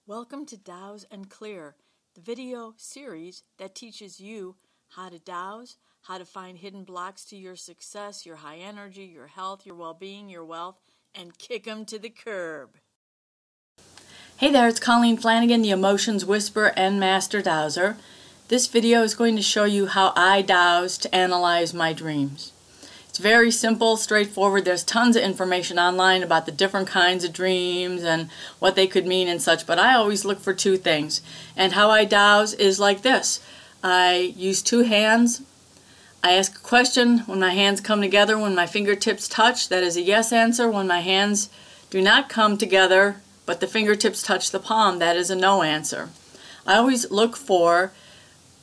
Welcome to Dowse and Clear, the video series that teaches you how to dowse, how to find hidden blocks to your success, your high energy, your health, your well-being, your wealth, and kick them to the curb. Hey there, it's Colleen Flanagan, the Emotions Whisperer and Master Dowser. This video is going to show you how I dowse to analyze my dreams. It's very simple, straightforward. There's tons of information online about the different kinds of dreams and what they could mean and such, but I always look for two things. And how I dowse is like this. I use two hands. I ask a question when my hands come together, when my fingertips touch. That is a yes answer. When my hands do not come together, but the fingertips touch the palm, that is a no answer. I always look for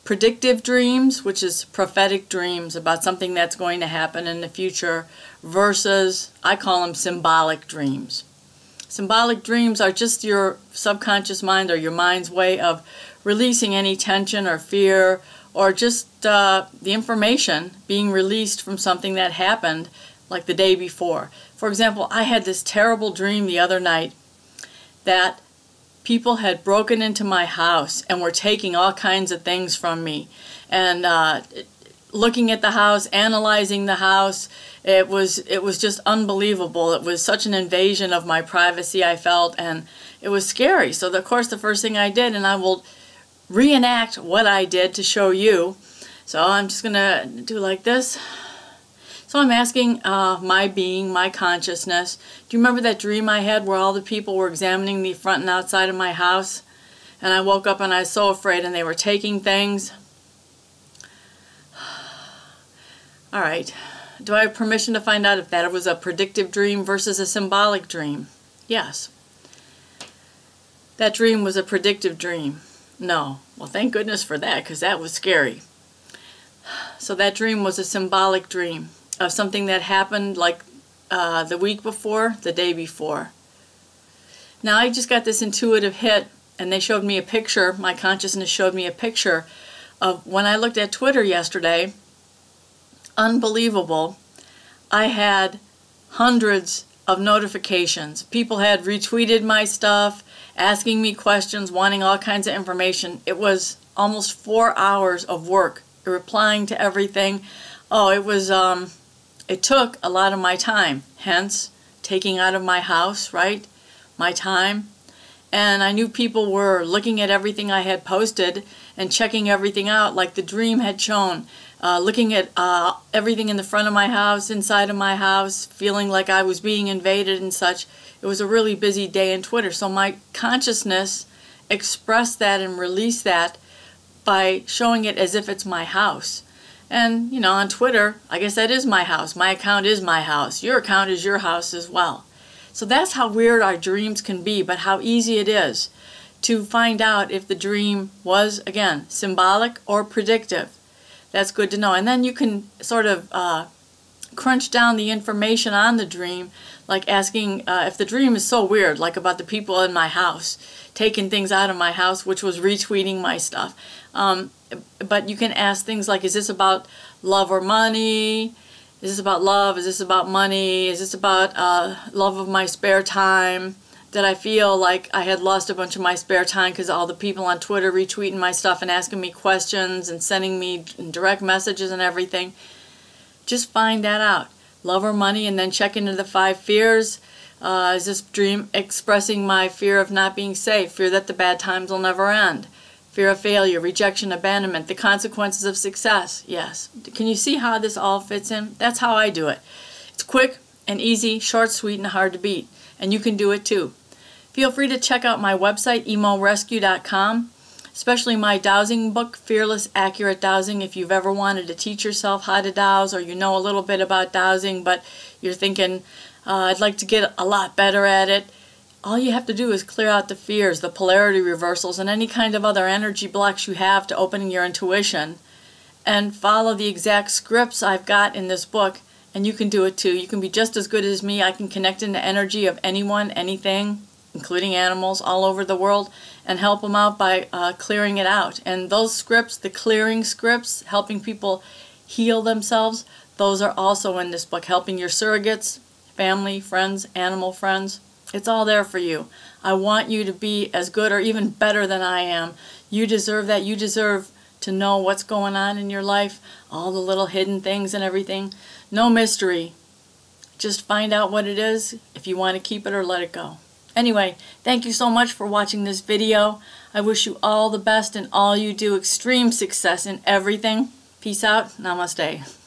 predictive dreams, which is prophetic dreams about something that's going to happen in the future, versus, I call them symbolic dreams. Symbolic dreams are just your subconscious mind or your mind's way of releasing any tension or fear, or just the information being released from something that happened like the day before. For example, I had this terrible dream the other night that people had broken into my house and were taking all kinds of things from me. And looking at the house, analyzing the house, it was just unbelievable. It was such an invasion of my privacy, I felt, and it was scary. So of course the first thing I did, and I will reenact what I did to show you. So I'm just gonna do like this. So I'm asking my being, my consciousness, do you remember that dream I had where all the people were examining the front and outside of my house? And I woke up and I was so afraid and they were taking things. All right. Do I have permission to find out if that was a predictive dream versus a symbolic dream? Yes. That dream was a predictive dream. No. Well, thank goodness for that, because that was scary. So that dream was a symbolic dream of something that happened like the week before, the day before. Now I just got this intuitive hit, and they showed me a picture, my consciousness showed me a picture of when I looked at Twitter yesterday. Unbelievable. I had hundreds of notifications. People had retweeted my stuff, asking me questions, wanting all kinds of information. It was almost 4 hours of work, replying to everything. Oh, it was it took a lot of my time, hence taking out of my house, right? My time. And I knew people were looking at everything I had posted and checking everything out like the dream had shown. Looking at everything in the front of my house, inside of my house, feeling like I was being invaded and such. It was a really busy day in Twitter. So my consciousness expressed that and released that by showing it as if it's my house. And, you know, on Twitter, I guess that is my house. My account is my house. Your account is your house as well. So that's how weird our dreams can be, but how easy it is to find out if the dream was, again, symbolic or predictive. That's good to know. And then you can sort of crunch down the information on the dream, like asking if the dream is so weird, like about the people in my house, taking things out of my house, which was retweeting my stuff. But you can ask things like, is this about love or money? Is this about love? Is this about money? Is this about love of my spare time? Did I feel like I had lost a bunch of my spare time because all the people on Twitter retweeting my stuff and asking me questions and sending me direct messages and everything? Just find that out. Love or money, and then check into the 5 fears. Is this dream expressing my fear of not being safe? Fear that the bad times will never end? Fear of failure, rejection, abandonment, the consequences of success. Yes. Can you see how this all fits in? That's how I do it. It's quick and easy, short, sweet, and hard to beat. And you can do it too. Feel free to check out my website, emorescue.com, especially my dowsing book, Fearless Accurate Dowsing. If you've ever wanted to teach yourself how to dowse, or you know a little bit about dowsing, but you're thinking, I'd like to get a lot better at it, all you have to do is clear out the fears, the polarity reversals, and any kind of other energy blocks you have to opening your intuition, and follow the exact scripts I've got in this book, and you can do it too. You can be just as good as me. I can connect into energy of anyone, anything, including animals all over the world, and help them out by clearing it out. And those scripts, the clearing scripts, helping people heal themselves, those are also in this book, helping your surrogates, family, friends, animal friends. It's all there for you. I want you to be as good or even better than I am. You deserve that. You deserve to know what's going on in your life, all the little hidden things and everything. No mystery. Just find out what it is if you want to keep it or let it go. Anyway, thank you so much for watching this video. I wish you all the best in all you do. Extreme success in everything. Peace out. Namaste.